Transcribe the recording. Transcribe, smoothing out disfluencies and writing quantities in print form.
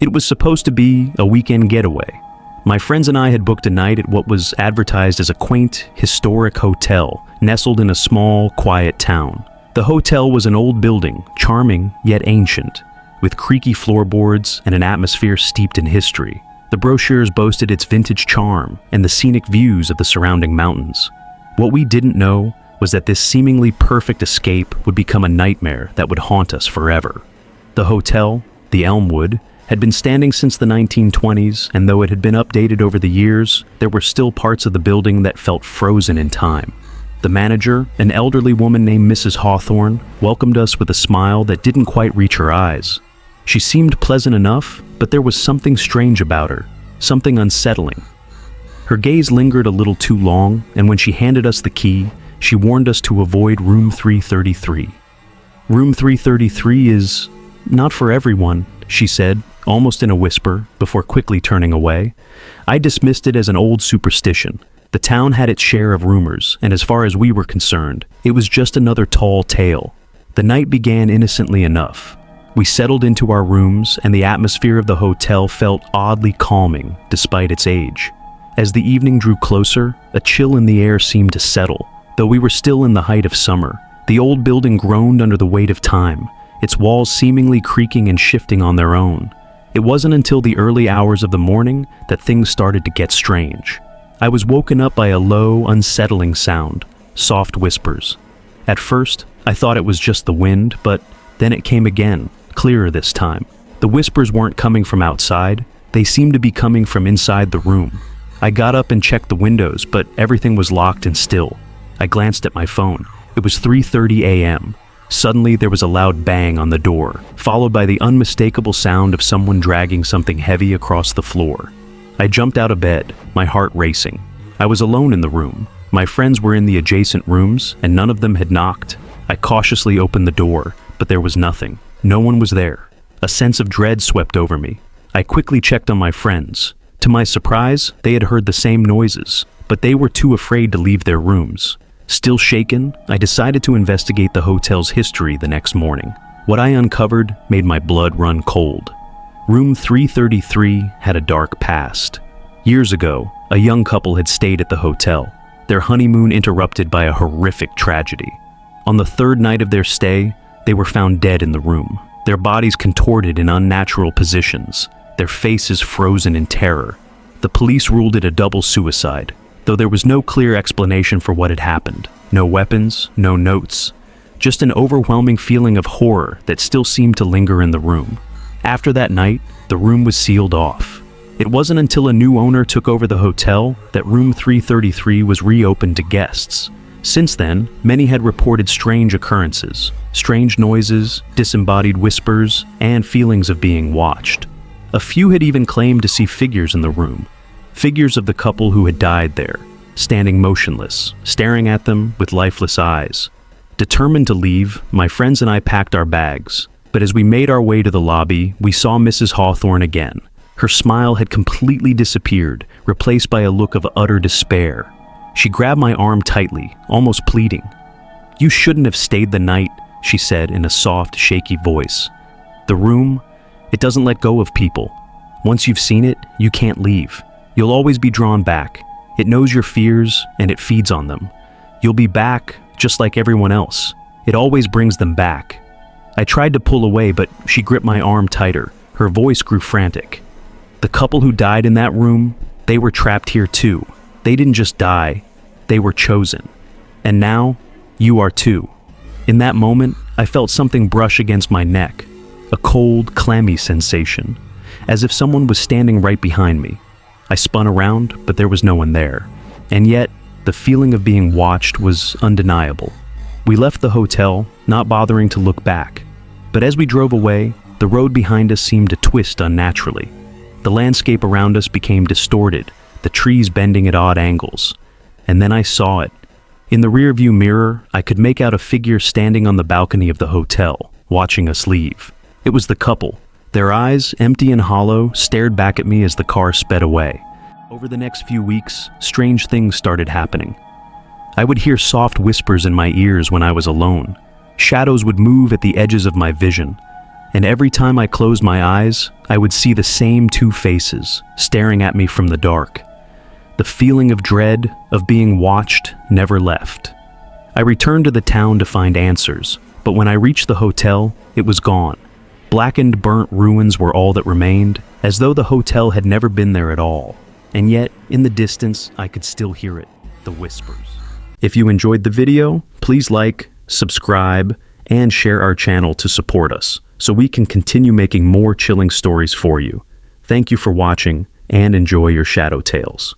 It was supposed to be a weekend getaway. My friends and I had booked a night at what was advertised as a quaint, historic hotel nestled in a small, quiet town. The hotel was an old building, charming yet ancient, with creaky floorboards and an atmosphere steeped in history. The brochures boasted its vintage charm and the scenic views of the surrounding mountains. What we didn't know was that this seemingly perfect escape would become a nightmare that would haunt us forever. The hotel, the Elmwood, had been standing since the 1920s, and though it had been updated over the years, there were still parts of the building that felt frozen in time. The manager, an elderly woman named Mrs. Hawthorne, welcomed us with a smile that didn't quite reach her eyes. She seemed pleasant enough, but there was something strange about her, something unsettling. Her gaze lingered a little too long, and when she handed us the key, she warned us to avoid room 333. Room 333 is not for everyone, she said, almost in a whisper, before quickly turning away. I dismissed it as an old superstition. The town had its share of rumors, and as far as we were concerned, it was just another tall tale. The night began innocently enough. We settled into our rooms, and the atmosphere of the hotel felt oddly calming, despite its age. As the evening drew closer, a chill in the air seemed to settle. Though we were still in the height of summer, the old building groaned under the weight of time, its walls seemingly creaking and shifting on their own. It wasn't until the early hours of the morning that things started to get strange. I was woken up by a low, unsettling sound, soft whispers. At first, I thought it was just the wind, but then it came again, clearer this time. The whispers weren't coming from outside, they seemed to be coming from inside the room. I got up and checked the windows, but everything was locked and still. I glanced at my phone. It was 3:30 a.m. Suddenly, there was a loud bang on the door, followed by the unmistakable sound of someone dragging something heavy across the floor. I jumped out of bed, my heart racing. I was alone in the room. My friends were in the adjacent rooms, and none of them had knocked. I cautiously opened the door, but there was nothing. No one was there. A sense of dread swept over me. I quickly checked on my friends. To my surprise, they had heard the same noises, but they were too afraid to leave their rooms. Still shaken, I decided to investigate the hotel's history the next morning. What I uncovered made my blood run cold. Room 333 had a dark past. Years ago, a young couple had stayed at the hotel, their honeymoon interrupted by a horrific tragedy. On the third night of their stay, they were found dead in the room, their bodies contorted in unnatural positions, their faces frozen in terror. The police ruled it a double suicide, though there was no clear explanation for what had happened. No weapons, no notes, just an overwhelming feeling of horror that still seemed to linger in the room. After that night, the room was sealed off. It wasn't until a new owner took over the hotel that room 333 was reopened to guests. Since then, many had reported strange occurrences, strange noises, disembodied whispers, and feelings of being watched. A few had even claimed to see figures in the room, figures of the couple who had died there, standing motionless, staring at them with lifeless eyes. Determined to leave, my friends and I packed our bags, but as we made our way to the lobby, we saw Mrs. Hawthorne again. Her smile had completely disappeared, replaced by a look of utter despair. She grabbed my arm tightly, almost pleading. "You shouldn't have stayed the night," she said in a soft, shaky voice. "The room, it doesn't let go of people. Once you've seen it, you can't leave. You'll always be drawn back. It knows your fears, and it feeds on them. You'll be back, just like everyone else. It always brings them back." I tried to pull away, but she gripped my arm tighter. Her voice grew frantic. "The couple who died in that room, they were trapped here too. They didn't just die, they were chosen. And now, you are too." In that moment, I felt something brush against my neck, a cold, clammy sensation, as if someone was standing right behind me. I spun around, but there was no one there. And yet, the feeling of being watched was undeniable. We left the hotel, not bothering to look back. But as we drove away, the road behind us seemed to twist unnaturally. The landscape around us became distorted, the trees bending at odd angles. And then I saw it. In the rearview mirror, I could make out a figure standing on the balcony of the hotel, watching us leave. It was the couple. Their eyes, empty and hollow, stared back at me as the car sped away. Over the next few weeks, strange things started happening. I would hear soft whispers in my ears when I was alone. Shadows would move at the edges of my vision. and every time I closed my eyes, I would see the same two faces staring at me from the dark. The feeling of dread, of being watched, never left. I returned to the town to find answers, but when I reached the hotel, it was gone. Blackened, burnt ruins were all that remained, as though the hotel had never been there at all. And yet, in the distance, I could still hear it, the whispers. If you enjoyed the video, please like, subscribe, and share our channel to support us, so we can continue making more chilling stories for you. Thank you for watching, and enjoy your shadow tales.